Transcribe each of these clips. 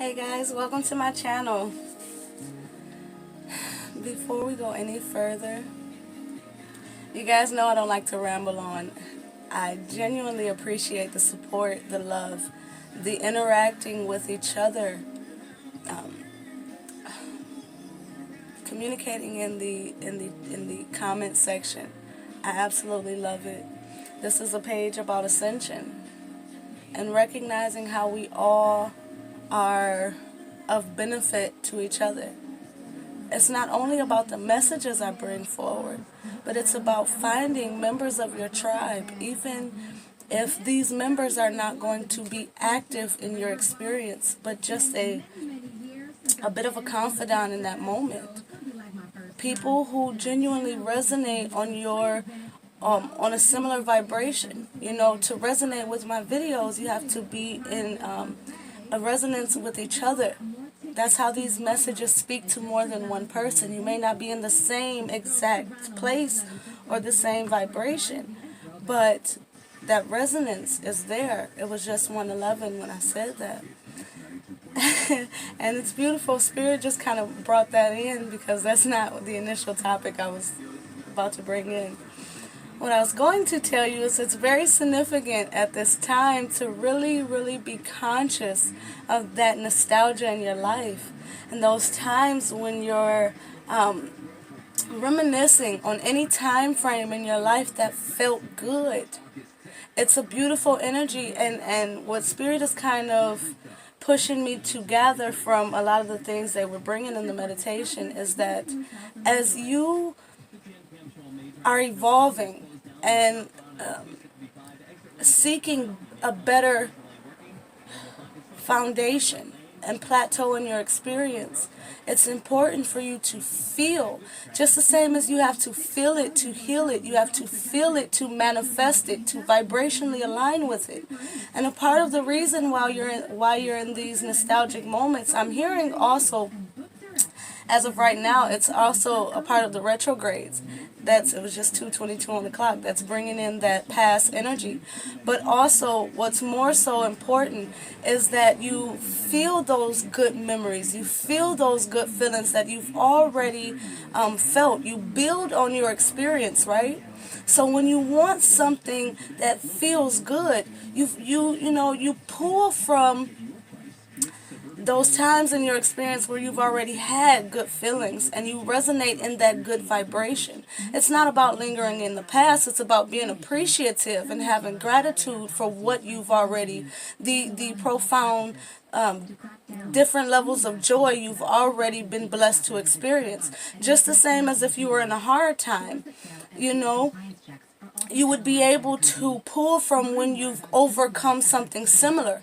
Hey guys, welcome to my channel. Before we go any further, you guys know I don't like to ramble on. I genuinely appreciate the support, the love, the interacting with each other, um, communicating in the comment section. I absolutely love it. This is a page about ascension and recognizing how we all are of benefit to each other. It's not only about the messages I bring forward, but it's about finding members of your tribe, even if these members are not going to be active in your experience, but just a bit of a confidant in that moment. People who genuinely resonate on your on a similar vibration. You know, to resonate with my videos, you have to be in a resonance with each other. That's how these messages speak to more than one person. You may not be in the same exact place or the same vibration, but that resonance is there. It was just 111 when I said that. And it's beautiful. Spirit just kind of brought that in because that's not the initial topic I was about to bring in. What I was going to tell you is it's very significant at this time to really be conscious of that nostalgia in your life and those times when you're reminiscing on any time frame in your life that felt good. It's a beautiful energy, and what Spirit is kind of pushing me to gather from a lot of the things they were bringing in the meditation is that as you are evolving and seeking a better foundation and plateau in your experience, it's important for you to feel, just the same as you have to feel it to heal it, you have to feel it to manifest it, to vibrationally align with it. And a part of the reason why you're in these nostalgic moments, I'm hearing also, as of right now, it's also a part of the retrogrades. It was just 2:22 on the clock. That's bringing in that past energy. But also, what's more so important is that you feel those good memories. You feel those good feelings that you've already felt. You build on your experience, right? So when you want something that feels good, you pull from those times in your experience where you've already had good feelings and you resonate in that good vibration. It's not about lingering in the past. It's about being appreciative and having gratitude for what you've already, the profound different levels of joy you've already been blessed to experience. Just the same as if you were in a hard time, you would be able to pull from when you've overcome something similar.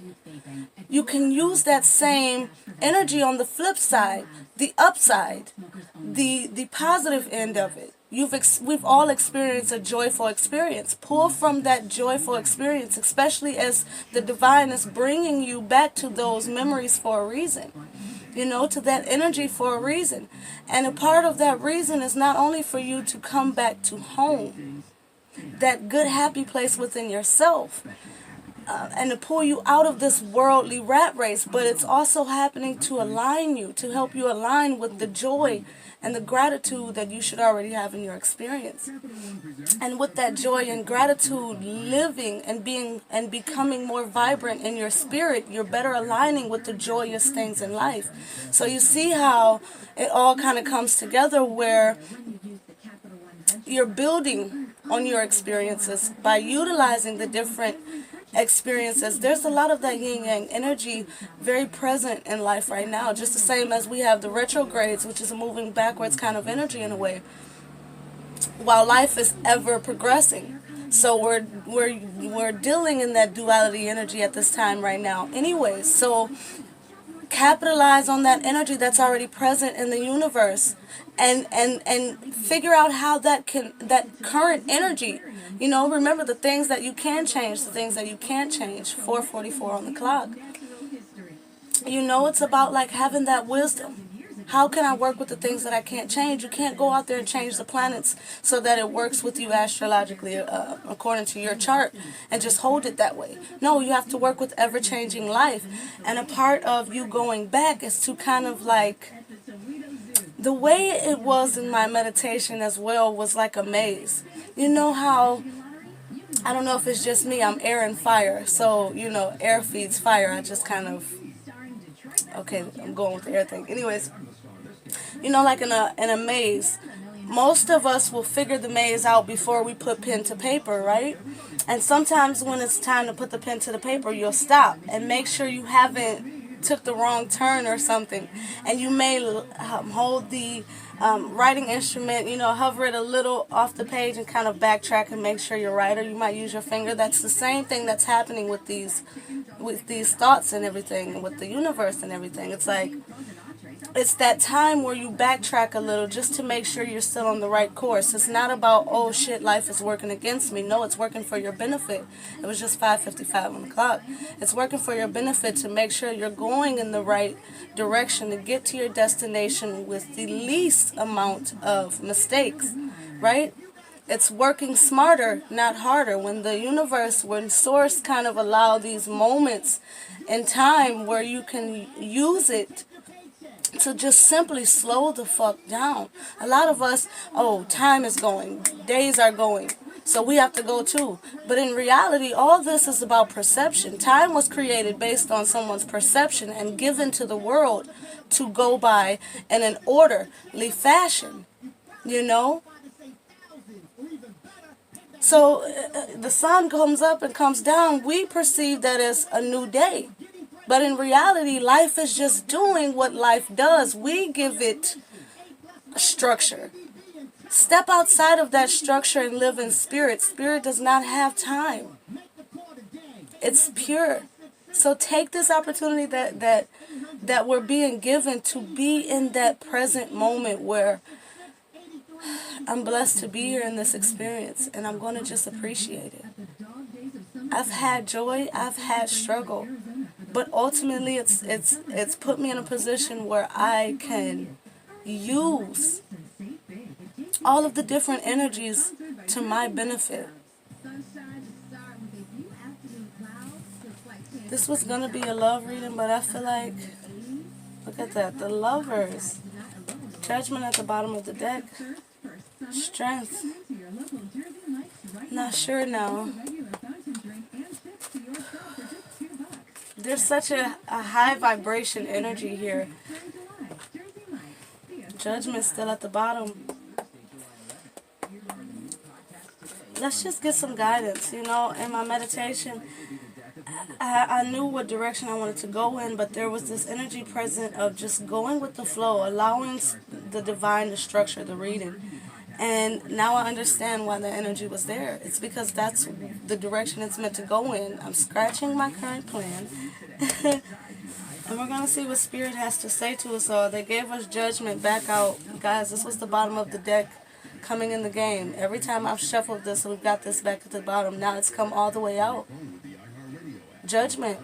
You can use that same energy on the flip side, the upside, the positive end of it. We've all experienced a joyful experience. Pull from that joyful experience, especially as the divine is bringing you back to those memories for a reason. To that energy for a reason. And a part of that reason is not only for you to come back to home, that good, happy place within yourself, and to pull you out of this worldly rat race, but it's also happening to align you, to help you align with the joy and the gratitude that you should already have in your experience. And with that joy and gratitude living and being and becoming more vibrant in your spirit, you're better aligning with the joyous things in life. So you see how it all kind of comes together, where you're building on your experiences by utilizing the different experiences. There's a lot of that yin yang energy very present in life right now, just the same as we have the retrogrades, which is a moving backwards kind of energy in a way, while life is ever progressing. So we're dealing in that duality energy at this time right now anyways. So capitalize on that energy that's already present in the universe, and figure out how that current energy, remember the things that you can change, the things that you can't change. 4:44 on the clock. It's about like having that wisdom, How can I work with the things that I can't change? You can't go out there and change the planets so that it works with you astrologically according to your chart and just hold it that way. No, you have to work with ever-changing life. And a part of you going back is to kind of like, the way it was in my meditation as well was like a maze. You know how, I don't know if it's just me, I'm air and fire. So, air feeds fire. I just kind of, okay, I'm going with the air thing. Anyways, like in a maze, most of us will figure the maze out before we put pen to paper, right? And sometimes when it's time to put the pen to the paper, you'll stop and make sure you haven't took the wrong turn or something. And you may hold the writing instrument, hover it a little off the page and kind of backtrack and make sure you're right. Or you might use your finger. That's the same thing that's happening with these thoughts and everything, with the universe and everything. It's like, it's that time where you backtrack a little just to make sure you're still on the right course. It's not about, oh shit, life is working against me. No, it's working for your benefit. It was just 5:55 on the clock. It's working for your benefit to make sure you're going in the right direction to get to your destination with the least amount of mistakes, right? It's working smarter, not harder. When the universe, when source kind of allow these moments in time where you can use it to just simply slow the fuck down. A lot of us, oh, time is going, days are going, so we have to go too. But in reality, all this is about perception. Time was created based on someone's perception and given to the world to go by in an orderly fashion, So the sun comes up and comes down, we perceive that as a new day. But in reality, life is just doing what life does. We give it structure. Step outside of that structure and live in spirit. Spirit does not have time. It's pure. So take this opportunity that we're being given to be in that present moment where I'm blessed to be here in this experience, and I'm going to just appreciate it. I've had joy, I've had struggle. But ultimately, it's put me in a position where I can use all of the different energies to my benefit. This was going to be a love reading, but I feel like, look at that, the Lovers. Judgment at the bottom of the deck. Strength. Not sure now. There's such a high vibration energy here. Judgment still at the bottom. Let's just get some guidance. In my meditation, I knew what direction I wanted to go in, but there was this energy present of just going with the flow, allowing the divine to structure the reading. And now I understand why the energy was there. It's because that's the direction it's meant to go in. I'm scratching my current plan. And we're going to see what Spirit has to say to us all. They gave us Judgment back out. Guys, this was the bottom of the deck coming in the game. Every time I've shuffled this, we've got this back at the bottom. Now it's come all the way out. Judgment.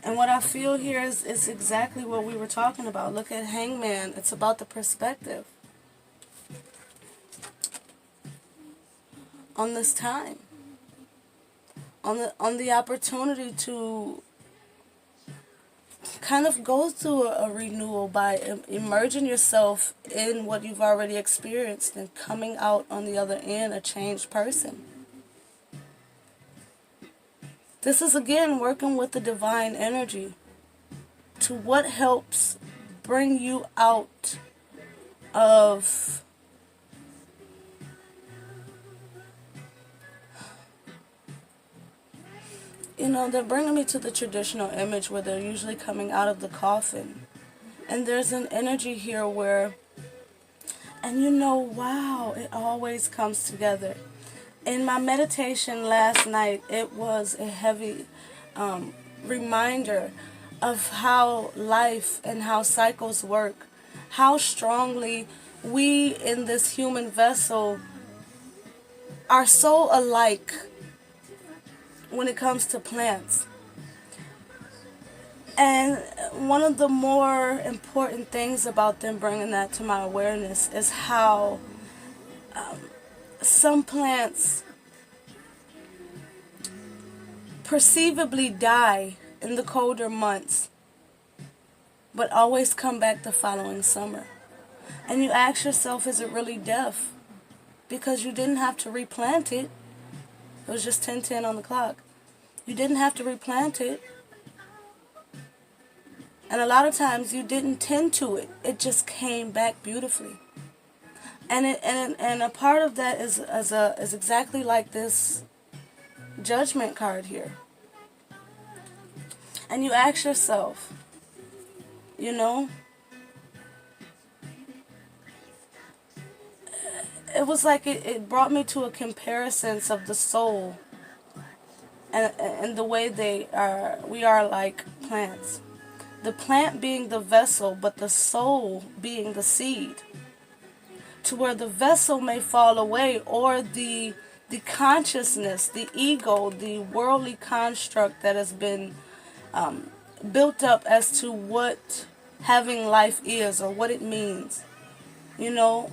And what I feel here is exactly what we were talking about. Look at Hangman. It's about the perspective on this time, on the opportunity to kind of go through a renewal by immersing yourself in what you've already experienced and coming out on the other end a changed person. This is again working with the divine energy to what helps bring you out of they're bringing me to the traditional image where they're usually coming out of the coffin. And there's an energy here where, and wow, it always comes together. In my meditation last night, it was a heavy reminder of how life and how cycles work, how strongly we in this human vessel are so alike when it comes to plants. And one of the more important things about them bringing that to my awareness is how some plants perceivably die in the colder months, but always come back the following summer. And you ask yourself, is it really death? Because you didn't have to replant it. It was just 10:10 on the clock. You didn't have to replant it. And a lot of times you didn't tend to it. It just came back beautifully. And a part of that is exactly like this Judgment card here. And you ask yourself, you know, it was like it brought me to a comparison of the soul and the way we are like plants. The plant being the vessel, but the soul being the seed. To where the vessel may fall away, or the consciousness, the ego, the worldly construct that has been built up as to what having life is or what it means. You know,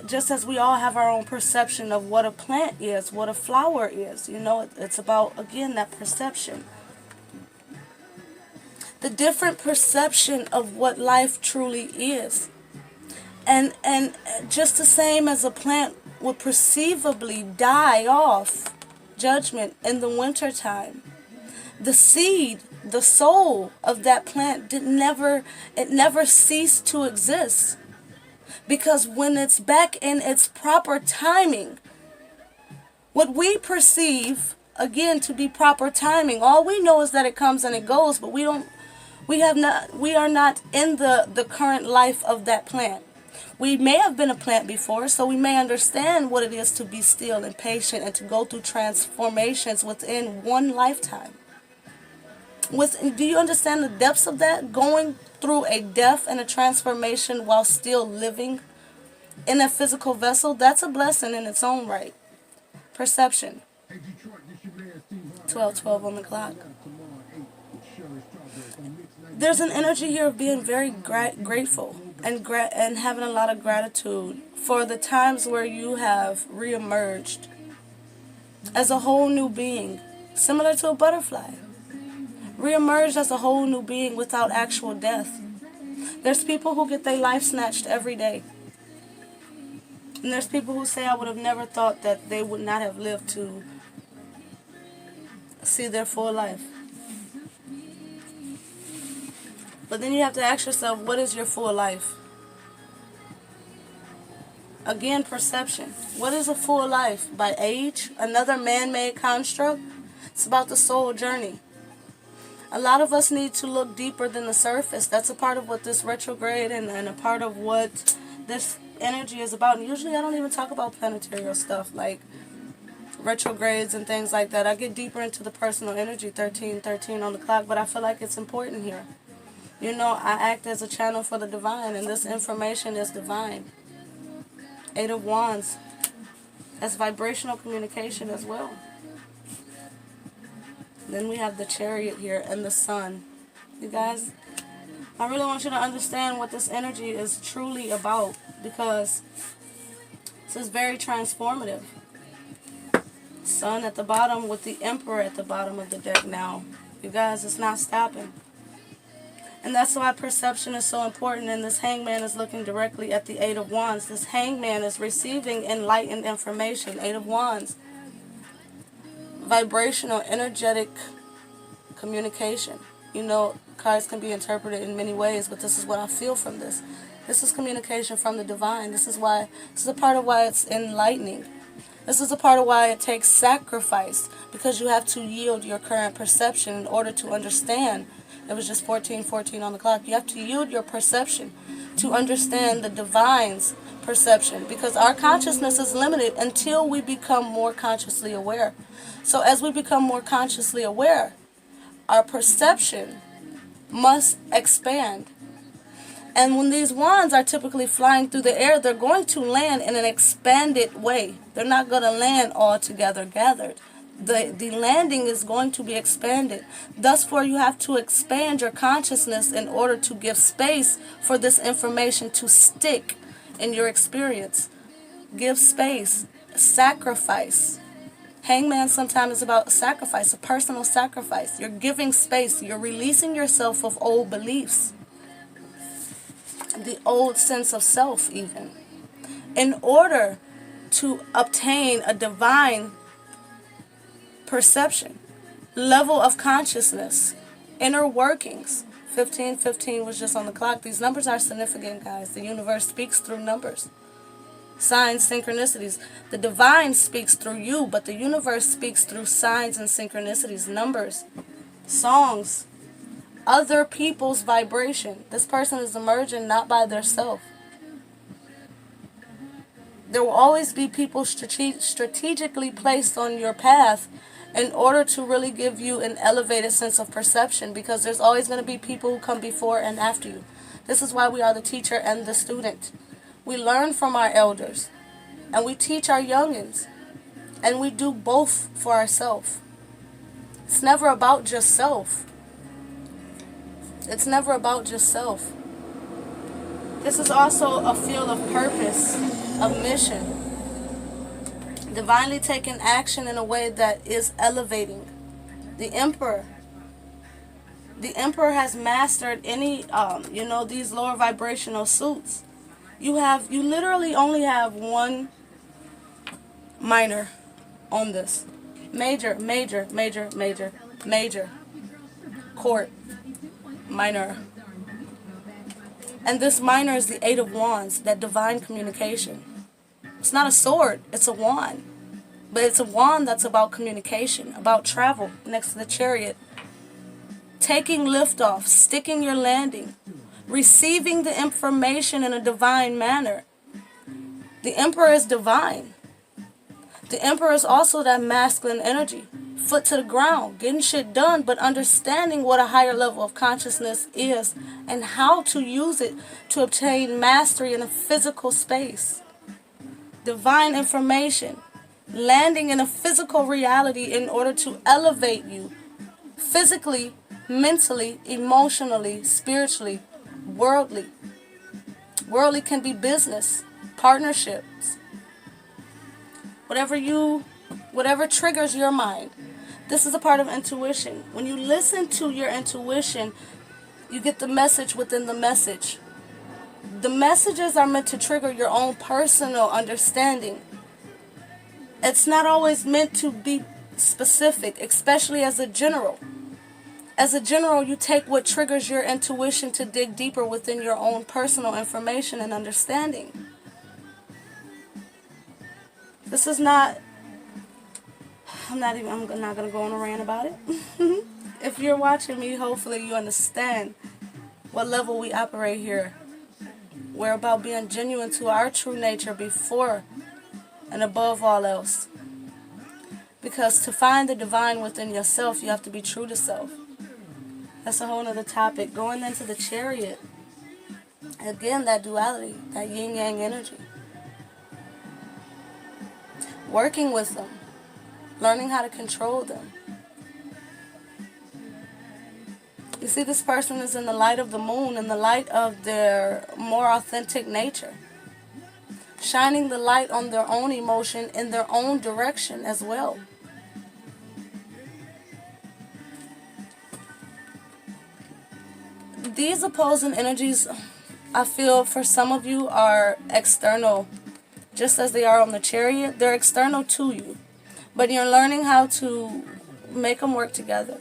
just as we all have our own perception of what a plant is, what a flower is, you know, it's about, again, that perception. The different perception of what life truly is. And just the same as a plant would perceivably die off, Judgment, in the wintertime, the seed, the soul of that plant never ceased to exist. Because when it's back in its proper timing, what we perceive, again, to be proper timing, all we know is that it comes and it goes, but we are not in the current life of that plant. We may have been a plant before, so we may understand what it is to be still and patient and to go through transformations within one lifetime. Do you understand the depths of that? Going through a death and a transformation while still living in a physical vessel, that's a blessing in its own right. Perception. 12:12 on the clock. There's an energy here of being very grateful and having a lot of gratitude for the times where you have reemerged as a whole new being, similar to a butterfly. Reemerged as a whole new being without actual death. There's people who get their life snatched every day. And there's people who say, I would have never thought that they would not have lived to see their full life. But then you have to ask yourself, what is your full life? Again, perception. What is a full life? By age? Another man-made construct? It's about the soul journey. A lot of us need to look deeper than the surface. That's a part of what this retrograde and a part of what this energy is about. And usually I don't even talk about planetary stuff like retrogrades and things like that. I get deeper into the personal energy, 13:13 on the clock, but I feel like it's important here. You know, I act as a channel for the divine, and this information is divine. 8 of Wands. That's vibrational communication as well. Then we have the Chariot here and the Sun. You guys, I really want you to understand what this energy is truly about, because this is very transformative. Sun at the bottom with the Emperor at the bottom of the deck now. You guys, it's not stopping. And that's why perception is so important, and this Hangman is looking directly at the 8 of Wands. This Hangman is receiving enlightened information. 8 of Wands. Vibrational, energetic communication. You know, cards can be interpreted in many ways, but this is what I feel from this. This is communication from the divine. This is a part of why it's enlightening. This is a part of why it takes sacrifice, because you have to yield your current perception in order to understand. It was just 14:14 on the clock. You have to yield your perception to understand the divine's perception, because our consciousness is limited until we become more consciously aware. So as we become more consciously aware, our perception must expand. And when these wands are typically flying through the air, they're going to land in an expanded way. They're not going to land all together gathered. the landing is going to be expanded. Thus, for you have to expand your consciousness in order to give space for this information to stick in your experience. Give space, sacrifice. Hangman sometimes is about sacrifice, a personal sacrifice. You're giving space. You're releasing yourself of old beliefs, the old sense of self even, in order to obtain a divine perception, level of consciousness, inner workings. 1515 was just on the clock. These numbers are significant, guys. The universe speaks through numbers. Signs, synchronicities. The divine speaks through you, but the universe speaks through signs and synchronicities, numbers, songs, other people's vibration. This person is emerging not by their self. There will always be people strategically placed on your path in order to really give you an elevated sense of perception, because there's always going to be people who come before and after you. This is why we are the teacher and the student. We learn from our elders, and we teach our youngins, and we do both for ourselves. It's never about just self. It's never about just self. This is also a field of purpose, of mission. Divinely taking action in a way that is elevating. The Emperor. The Emperor has mastered any, these lower vibrational suits. You literally only have one minor on this. Major, major, major, major, major. Court. Minor. And this minor is the Eight of Wands, that divine communication. It's not a sword, it's a wand. But it's a wand that's about communication, about travel, next to the Chariot. Taking liftoff, sticking your landing, receiving the information in a divine manner. The Emperor is divine. The Emperor is also that masculine energy. Foot to the ground, getting shit done, but understanding what a higher level of consciousness is and how to use it to obtain mastery in a physical space. Divine information, landing in a physical reality in order to elevate you physically, mentally, emotionally, spiritually, worldly. Worldly can be business, partnerships, whatever triggers your mind. This is a part of intuition. When you listen to your intuition, you get the message within the message. The messages are meant to trigger your own personal understanding. It's not always meant to be specific, especially as a general. As a general, you take what triggers your intuition to dig deeper within your own personal information and understanding. This is not... I'm not going to go on a rant about it. If you're watching me, hopefully you understand what level we operate here. We're about being genuine to our true nature before and above all else. Because to find the divine within yourself, you have to be true to self. That's a whole other topic. Going into the Chariot. Again, that duality, that yin-yang energy. Working with them. Learning how to control them. You see, this person is in the light of the moon, in the light of their more authentic nature. Shining the light on their own emotion in their own direction as well. These opposing energies, I feel for some of you, are external. Just as they are on the Chariot, they're external to you. But you're learning how to make them work together.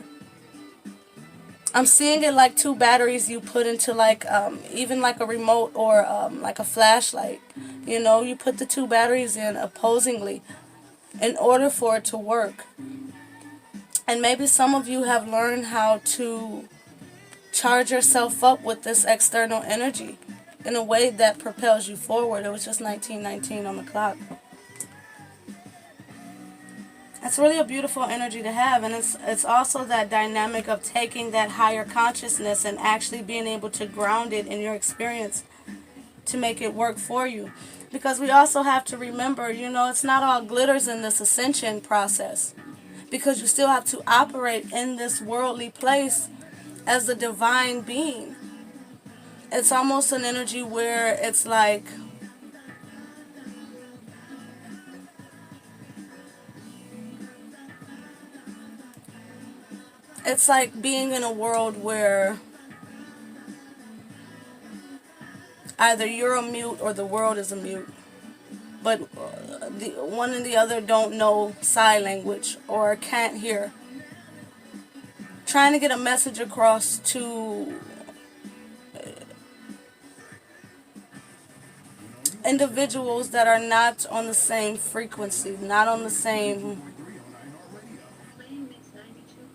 I'm seeing it like two batteries you put into even like a remote or like a flashlight. You know, you put the two batteries in opposingly in order for it to work. And maybe some of you have learned how to charge yourself up with this external energy in a way that propels you forward. It was just 1919 on the clock. It's really a beautiful energy to have, and it's also that dynamic of taking that higher consciousness and actually being able to ground it in your experience to make it work for you. Because we also have to remember, it's not all glitters in this ascension process. because you still have to operate in this worldly place as a divine being. It's almost an energy where it's like being in a world where either you're a mute or the world is a mute, but the one and the other don't know sign language or can't hear. Trying to get a message across to individuals that are not on the same frequency, not on the same,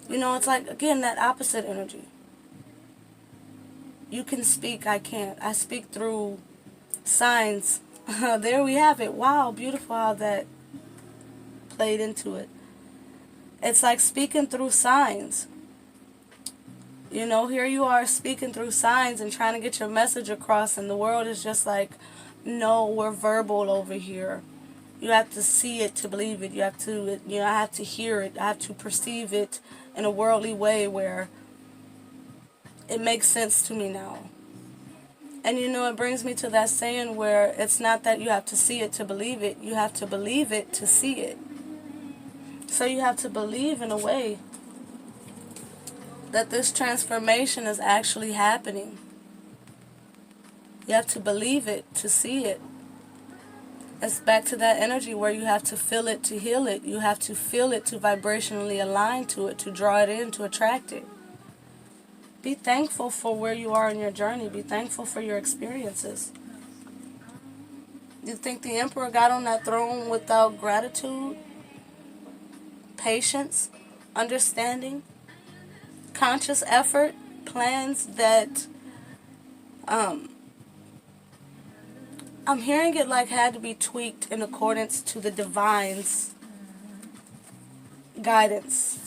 it's like, again, that opposite energy. You can speak, I can't. I speak through signs. There we have it. Wow, beautiful how that played into it. It's like speaking through signs. Here you are speaking through signs and trying to get your message across, and the world is just like, no, we're verbal over here. You have to see it to believe it. You have to, I have to hear it. I have to perceive it in a worldly way where it makes sense to me now. And it brings me to that saying where it's not that you have to see it to believe it. You have to believe it to see it. So you have to believe in a way that this transformation is actually happening. You have to believe it to see it. It's back to that energy where you have to feel it to heal it. You have to feel it to vibrationally align to it, to draw it in, to attract it. Be thankful for where you are in your journey. Be thankful for your experiences. You think the emperor got on that throne without gratitude, patience, understanding, conscious effort, plans that I'm hearing it like had to be tweaked in accordance to the divine's guidance.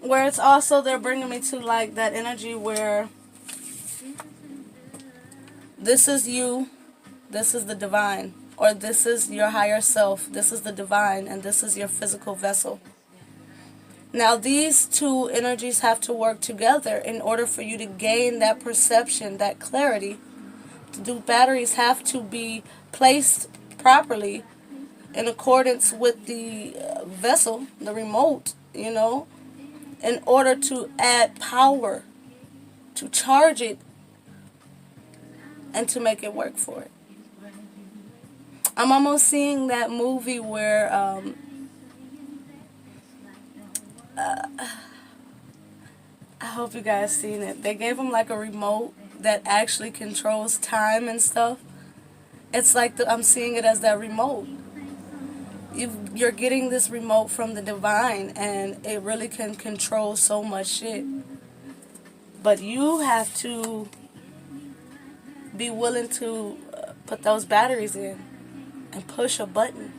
Where it's also, they're bringing me to like that energy where this is you, this is the divine, or this is your higher self, this is the divine, and this is your physical vessel. Now these two energies have to work together in order for you to gain that perception, that clarity. The batteries have to be placed properly in accordance with the vessel, the remote, in order to add power, to charge it, and to make it work for it. I'm almost seeing that movie where I hope you guys seen it. They gave him like a remote that actually controls time and stuff. It's like I'm seeing it as that remote. You're getting this remote from the divine, and it really can control so much shit. But you have to be willing to put those batteries in and push a button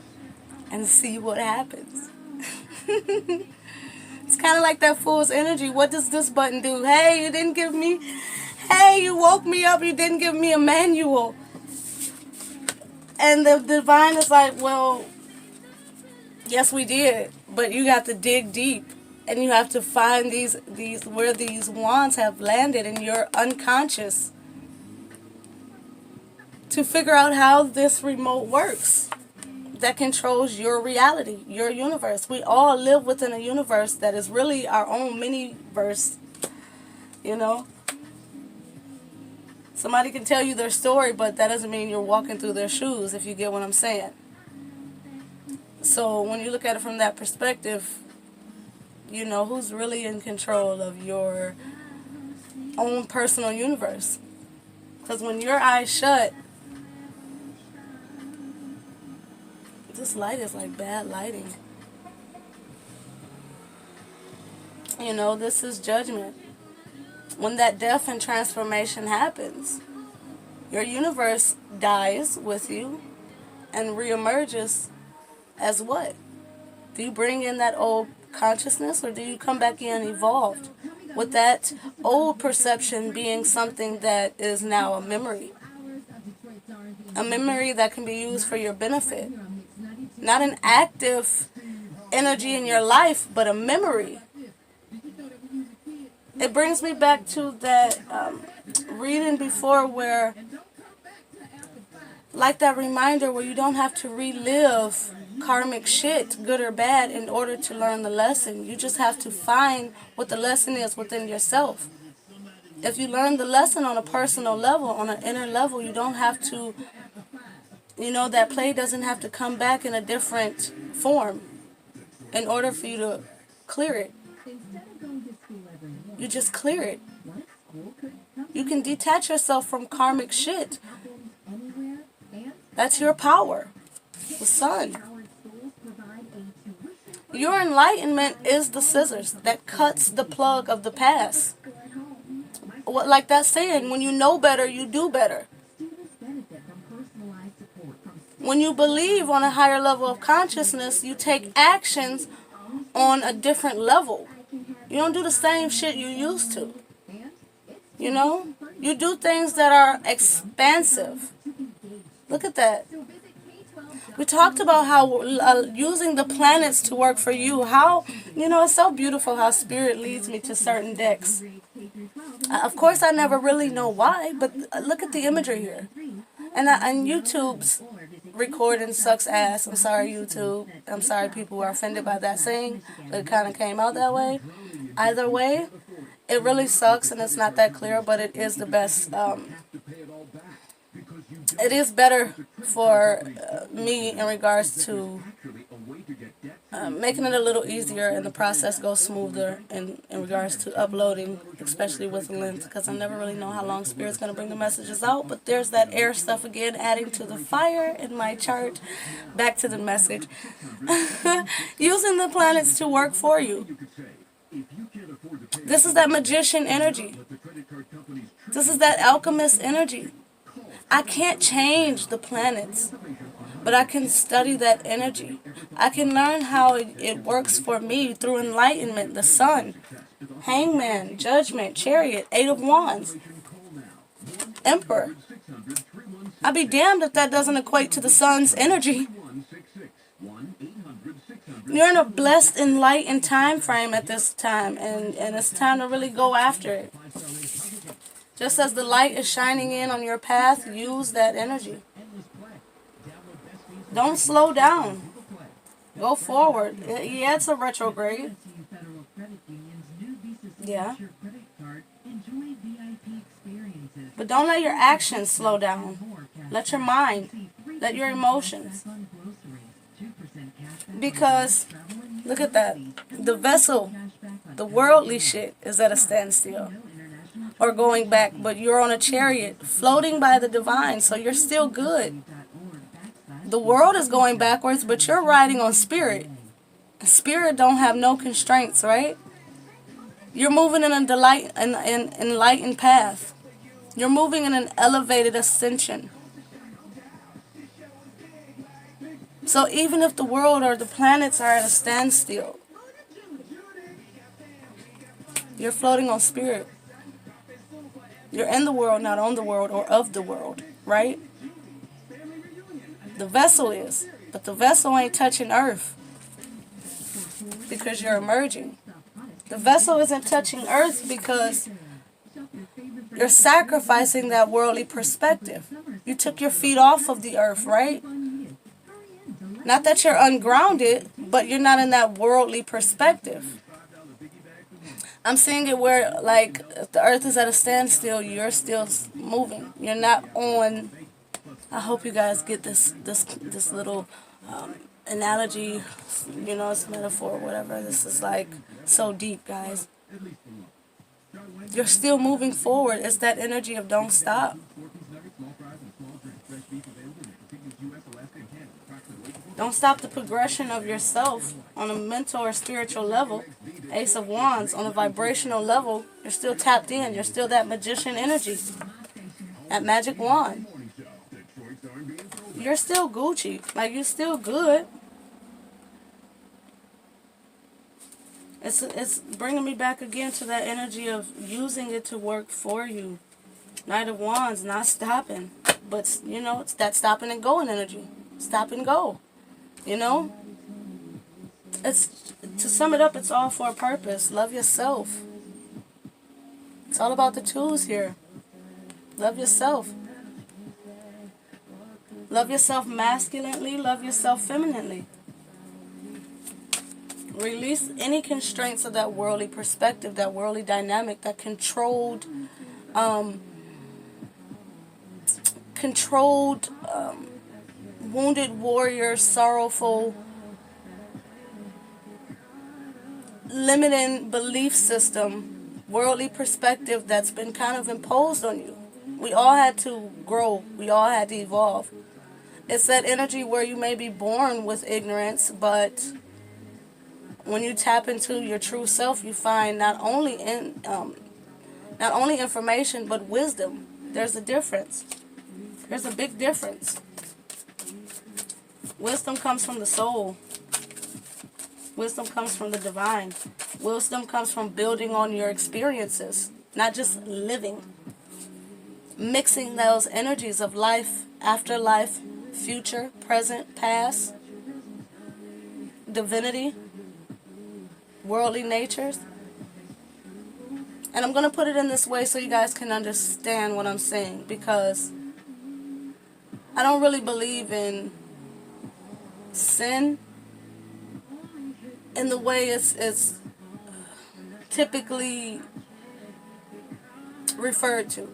and see what happens. It's kind of like that fool's energy. What does this button do? Hey, you didn't give me... Hey, you woke me up. You didn't give me a manual. And the divine is like, well, yes, we did. But you have to dig deep. And you have to find these where these wands have landed in your unconscious to figure out how this remote works that controls your reality, your universe. We all live within a universe that is really our own mini-verse, Somebody can tell you their story, but that doesn't mean you're walking through their shoes, if you get what I'm saying. So when you look at it from that perspective, who's really in control of your own personal universe? Because when your eyes shut, this light is like bad lighting. This is judgment. When that death and transformation happens, your universe dies with you and reemerges as what? Do you bring in that old consciousness, or do you come back in evolved? With that old perception being something that is now a memory. A memory that can be used for your benefit. Not an active energy in your life, but a memory. It brings me back to that reading before where, like that reminder where you don't have to relive karmic shit, good or bad, in order to learn the lesson. You just have to find what the lesson is within yourself. If you learn the lesson on a personal level, on an inner level, you don't have to, that play doesn't have to come back in a different form in order for you to clear it. You just clear it. You can detach yourself from karmic shit. That's your power. The sun. Your enlightenment is the scissors that cuts the plug of the past. Like that saying, when you know better, you do better. When you believe on a higher level of consciousness, you take actions on a different level. You don't do the same shit you used to. You do things that are expansive. Look at that. We talked about how using the planets to work for you. How, it's so beautiful how spirit leads me to certain decks. Of course, I never really know why, but look at the imagery here. And YouTube's recording sucks ass. I'm sorry, YouTube. I'm sorry people were offended by that saying, but it kind of came out that way. Either way, it really sucks and it's not that clear, but it is the best. It is better for me in regards to making it a little easier and the process goes smoother in regards to uploading, especially with links, because I never really know how long Spirit's going to bring the messages out. But there's that air stuff again, adding to the fire in my chart. Back to the message. Using the planets to work for you. This is that magician energy. This is that alchemist energy. I can't change the planets, but I can study that energy. I can learn how it works for me through enlightenment, the sun, hangman, judgment, chariot, 8 of wands, emperor. I'd be damned if that doesn't equate to the sun's energy. You're in a blessed, enlightened time frame at this time, and it's time to really go after it. Just as the light is shining in on your path, use that energy. Don't slow down. Go forward. Yeah, it's a retrograde. Yeah. But don't let your actions slow down. Let your mind, let your emotions. Because, look at that. The vessel, the worldly shit is at a standstill. Or going back, but you're on a chariot, floating by the divine, so you're still good. The world is going backwards, but you're riding on spirit. Spirit don't have no constraints, right? You're moving in an enlightened path. You're moving in an elevated ascension. So even if the world or the planets are at a standstill, you're floating on spirit. You're in the world, not on the world or of the world, right? The vessel is, but the vessel ain't touching earth because you're emerging. The vessel isn't touching earth because you're sacrificing that worldly perspective. You took your feet off of the earth, right? Not that you're ungrounded, but you're not in that worldly perspective. I'm seeing it where, like, if the earth is at a standstill, you're still moving. You're not on. I hope you guys get this little analogy. It's metaphor, whatever. This is like so deep, guys. You're still moving forward. It's that energy of don't stop. Don't stop the progression of yourself on a mental or spiritual level. Ace of Wands, on a vibrational level, you're still tapped in. You're still that magician energy. That magic wand. You're still Gucci. Like, you're still good. It's bringing me back again to that energy of using it to work for you. Knight of Wands, not stopping. But, it's that stopping and going energy. Stop and go. You know? It's, to sum it up, it's all for a purpose. Love yourself. It's all about the tools here. Love yourself. Love yourself masculinely, love yourself femininely. Release any constraints of that worldly perspective, that worldly dynamic, that controlled, wounded warrior, sorrowful, limiting belief system, worldly perspective that's been kind of imposed on you. We all had to grow. We all had to evolve. It's that energy where you may be born with ignorance, but when you tap into your true self, you find not only information but wisdom. There's a difference. There's a big difference. Wisdom comes from the soul. Wisdom comes from the divine. Wisdom comes from building on your experiences, not just living. Mixing those energies of life, afterlife, future, present, past, divinity, worldly natures. And I'm going to put it in this way so you guys can understand what I'm saying, because I don't really believe in sin in the way it's typically referred to.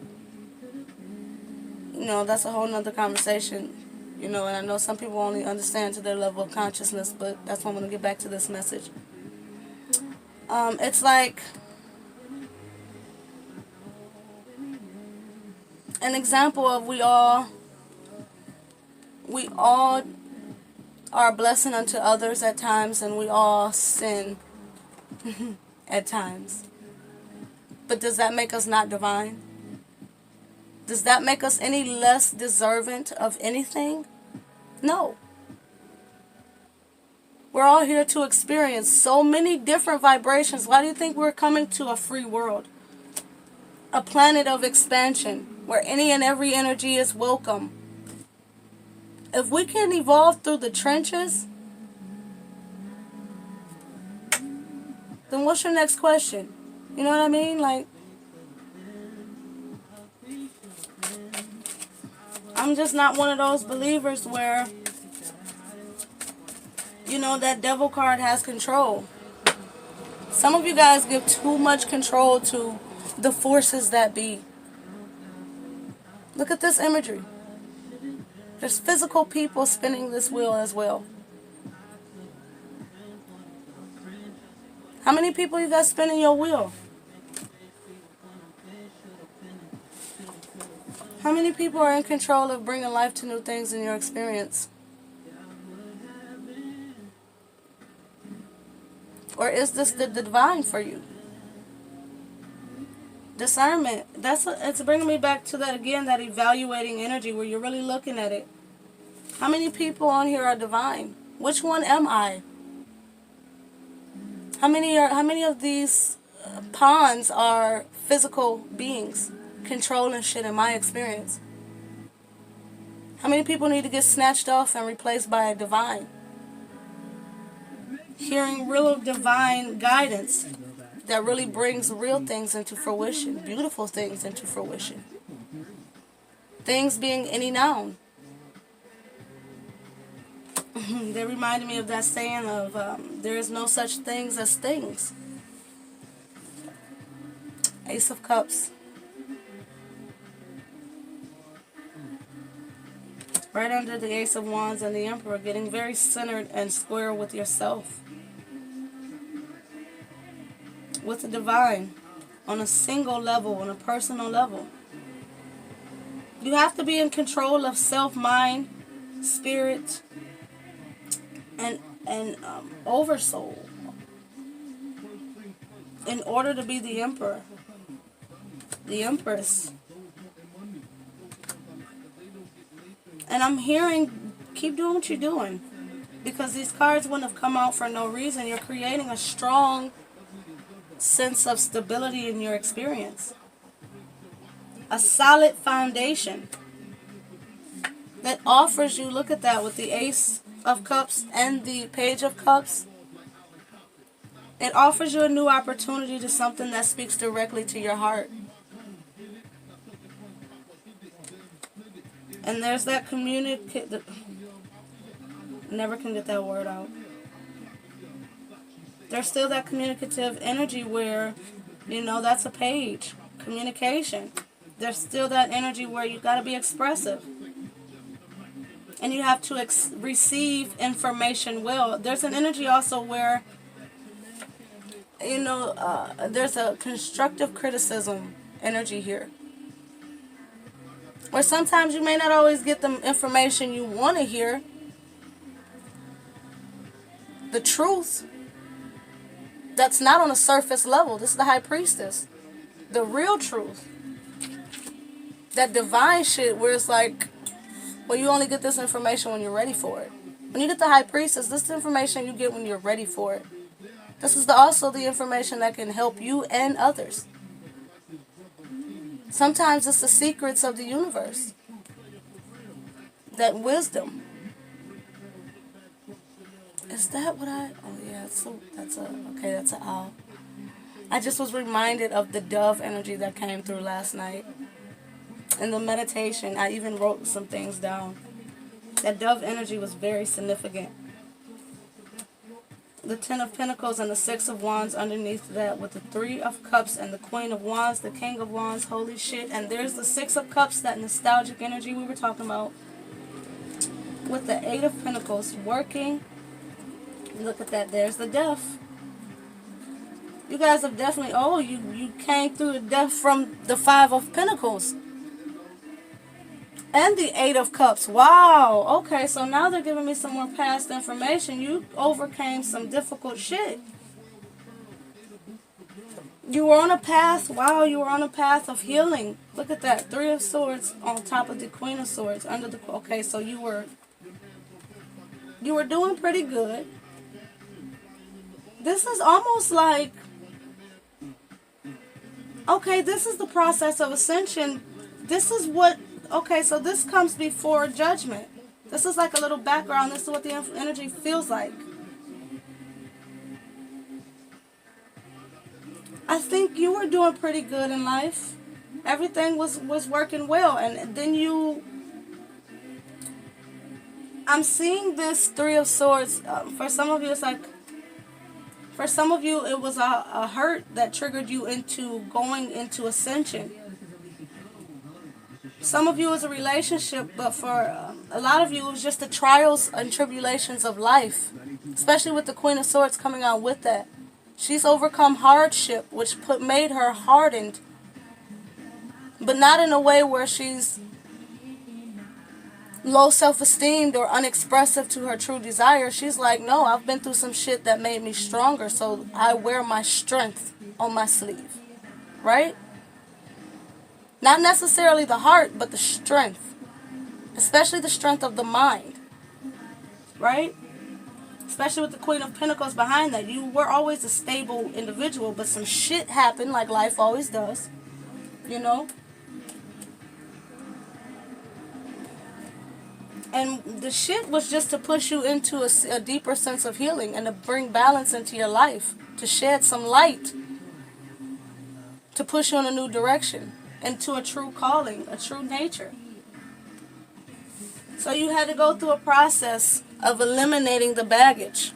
You know, that's a whole nother conversation. You know, and I know some people only understand to their level of consciousness, but that's why I'm going to get back to this message. It's like an example of we all are a blessing unto others at times, and we all sin at times. But does that make us not divine? Does that make us any less deserving of anything? No. We're all here to experience so many different vibrations. Why do you think we're coming to a free world? A planet of expansion where any and every energy is welcome. If we can evolve through the trenches, then what's your next question? You know what I mean? Like, I'm just not one of those believers where, you know, that devil card has control. Some of you guys give too much control to the forces that be. Look at this imagery. There's physical people spinning this wheel as well. How many people you got spinning your wheel? How many people are in control of bringing life to new things in your experience? Or is this the divine for you? Discernment. It's bringing me back to that again, that evaluating energy where you're really looking at it. How many people on here are divine? Which one am I? How many of these pawns are physical beings controlling shit in my experience? How many people need to get snatched off and replaced by a divine? Hearing real divine guidance that really brings real things into fruition, beautiful things into fruition. Things being any noun. They reminded me of that saying of there is no such things as things. Ace of Cups. Right under the Ace of Wands and the Emperor, getting very centered and square with yourself. With the divine. On a single level, on a personal level. You have to be in control of self, mind, spirit, and oversoul in order to be the emperor, the empress. And I'm hearing, keep doing what you're doing, because these cards wouldn't have come out for no reason. You're creating a strong sense of stability in your experience, a solid foundation that offers you, look at that with the Ace of Cups and the Page of Cups, it offers you a new opportunity to something that speaks directly to your heart. And there's that never can get that word out. There's still that communicative energy where, that's a page. Communication. There's still that energy where you got to be expressive. And you have to receive information well. There's an energy also where, there's a constructive criticism energy here. Where sometimes you may not always get the information you want to hear. The truth that's not on a surface level. This is the High Priestess. The real truth. That divine shit where it's like, well, you only get this information when you're ready for it. When you get the High Priestess, this is the information you get when you're ready for it. This is also the information that can help you and others. Sometimes it's the secrets of the universe. That wisdom. Is that what oh yeah, that's a owl. I just was reminded of the dove energy that came through last night. In the meditation, I even wrote some things down. That dove energy was very significant. The Ten of Pentacles and the Six of Wands underneath that with the Three of Cups and the Queen of Wands, the King of Wands, holy shit. And there's the Six of Cups, that nostalgic energy we were talking about. With the Eight of Pentacles working. Look at that, there's the death. You guys have definitely, you came through the death from the Five of Pentacles. And the Eight of Cups. Wow. Okay, so now they're giving me some more past information. You overcame some difficult shit. You were on a path. Wow, you were on a path of healing. Look at that. Three of Swords on top of the Queen of Swords. Okay, so you were doing pretty good. This is almost like, okay, this is the process of ascension. This is what, okay, so this comes before judgment. This is like a little background. This is what the energy feels like. I think you were doing pretty good in life. Everything was working well. And then I'm seeing this Three of Swords. For some of you, it's like, for some of you, it was a hurt that triggered you into going into ascension. Some of you it was a relationship, but for a lot of you, it was just the trials and tribulations of life. Especially with the Queen of Swords coming out with that. She's overcome hardship, which made her hardened. But not in a way where she's low self-esteem or unexpressive to her true desire. She's like, no, I've been through some shit that made me stronger, so I wear my strength on my sleeve. Right? Not necessarily the heart, but the strength. Especially the strength of the mind. Right? Especially with the Queen of Pentacles behind that. You were always a stable individual, but some shit happened like life always does. You know? And the shit was just to push you into a deeper sense of healing and to bring balance into your life. To shed some light. To push you in a new direction. Into a true calling, a true nature. So you had to go through a process of eliminating the baggage.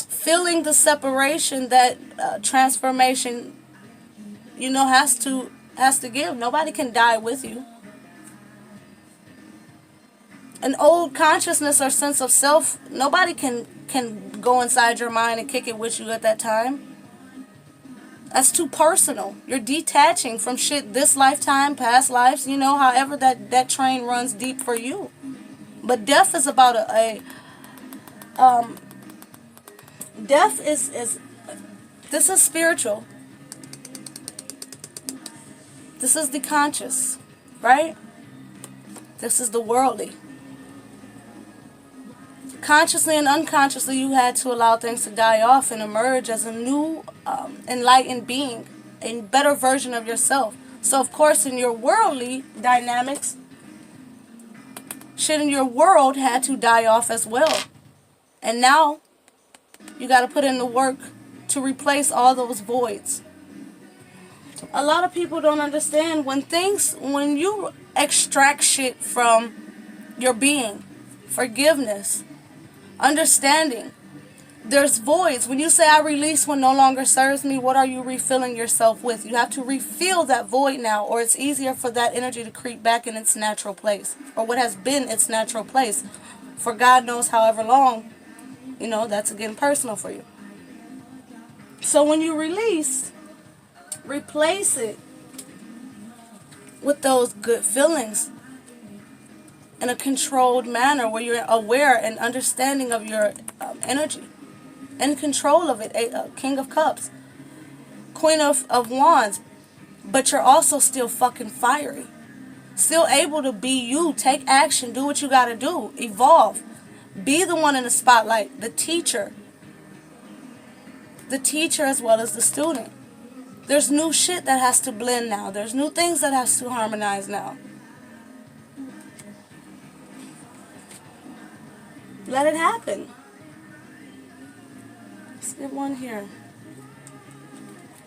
Feeling the separation that transformation, has to give. Nobody can die with you. An old consciousness or sense of self, nobody can go inside your mind and kick it with you at that time. That's too personal. You're detaching from shit this lifetime, past lives, however that train runs deep for you. But death is about death is this is spiritual. This is the conscious, right? This is the worldly. Consciously and unconsciously, you had to allow things to die off and emerge as a new, enlightened being, a better version of yourself. So, of course, in your worldly dynamics, shit in your world had to die off as well. And now you got to put in the work to replace all those voids. A lot of people don't understand when you extract shit from your being, forgiveness, understanding, there's voids. When you say I release what no longer serves me, what are you refilling yourself with? You have to refill that void now, or it's easier for that energy to creep back in its natural place, or what has been its natural place for God knows however long. That's again personal for you. So when you release, replace it with those good feelings in a controlled manner where you're aware and understanding of your energy, in control of it. King of Cups, Queen of Wands, but you're also still fucking fiery, still able to be you, take action, do what you gotta do, evolve, be the one in the spotlight, the teacher as well as the student. There's new shit that has to blend now. There's new things that has to harmonize now. Let it happen. Let's get one here.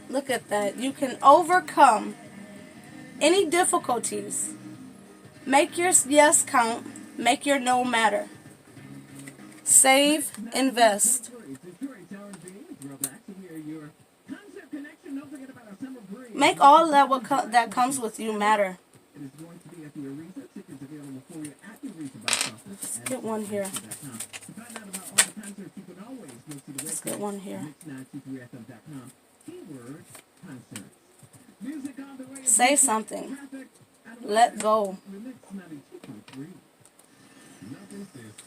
Look at that. You can overcome any difficulties. Make your yes count. Make your no matter. Save, invest. Make all that that comes with you matter. Let's get one here. Let's get one here. Say something. Let go.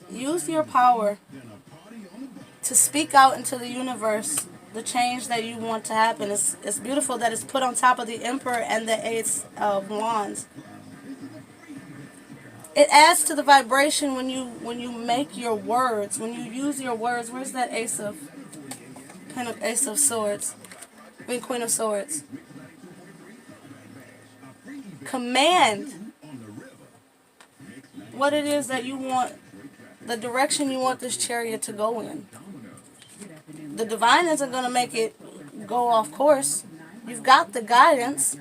Use your power to speak out into the universe the change that you want to happen. It's beautiful that it's put on top of the Emperor and the Ace of Wands. It adds to the vibration when you make your words, when you use your words. Where's that Ace of Swords? Queen of Swords. Command what it is that you want, the direction you want this chariot to go in. The divine isn't going to make it go off course. You've got the guidance.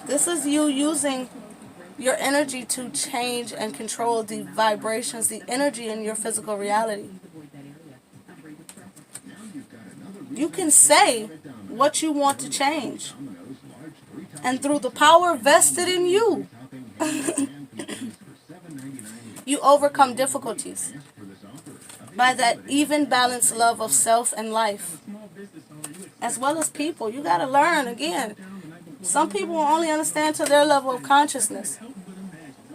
This is you using your energy to change and control the vibrations, the energy in your physical reality. You can say what you want to change. And through the power vested in you, you overcome difficulties by that even balanced love of self and life, as well as people. You got to learn again. Some people will only understand to their level of consciousness.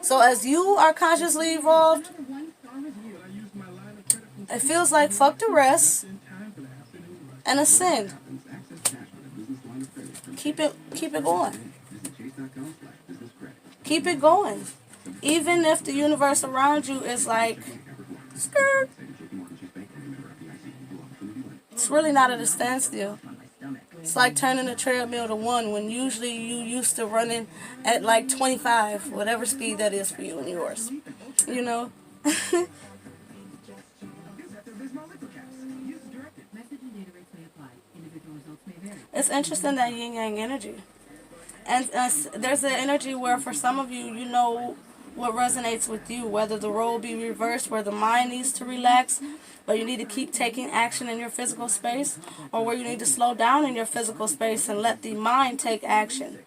So as you are consciously evolved, it feels like fuck the rest and ascend. Keep it going. Keep it going. Even if the universe around you is like, skirt. It's really not at a standstill. It's like turning a treadmill to 1 when usually you used to running at like 25, whatever speed that is for you and yours. You know? It's interesting that yin yang energy. And there's an energy where for some of you, you know what resonates with you, whether the role be reversed, where the mind needs to relax, but you need to keep taking action in your physical space, or where you need to slow down in your physical space and let the mind take action.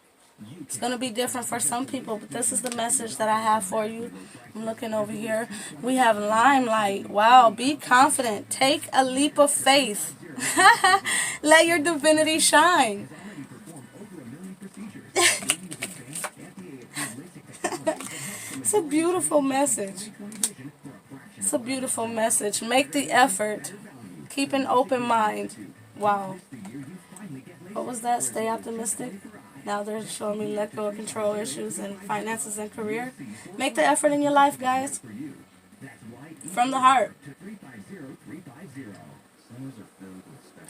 It's going to be different for some people, but this is the message that I have for you. I'm looking over here. We have limelight. Wow, be confident. Take a leap of faith. Let your divinity shine. It's a beautiful message. It's a beautiful message. Make the effort. Keep an open mind. Wow. What was that? Stay optimistic. Now they're showing me let go of control issues and finances and career. Make the effort in your life, guys. From the heart.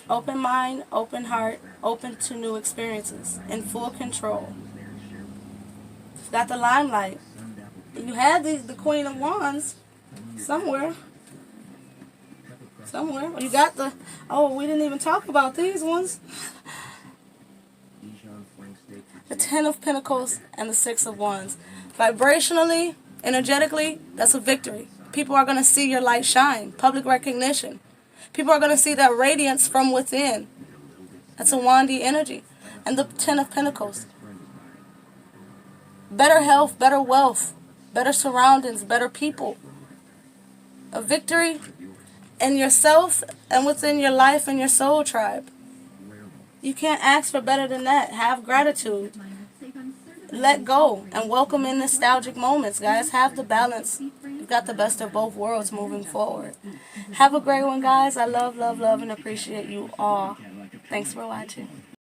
Open mind, open heart, open to new experiences. In full control. got the limelight. You had the Queen of Wands somewhere. Somewhere. You got the... Oh, we didn't even talk about these ones. The Ten of Pentacles and the Six of Wands. Vibrationally, energetically, that's a victory. People are going to see your light shine. Public recognition. People are going to see that radiance from within. That's a Wandy energy. And the Ten of Pentacles. Better health, better wealth, better surroundings, better people. A victory in yourself and within your life and your soul tribe. You can't ask for better than that. Have gratitude. Let go and welcome in nostalgic moments, guys. Have the balance. You got the best of both worlds moving forward. Have a great one, guys. I love, love, love, and appreciate you all. Thanks for watching.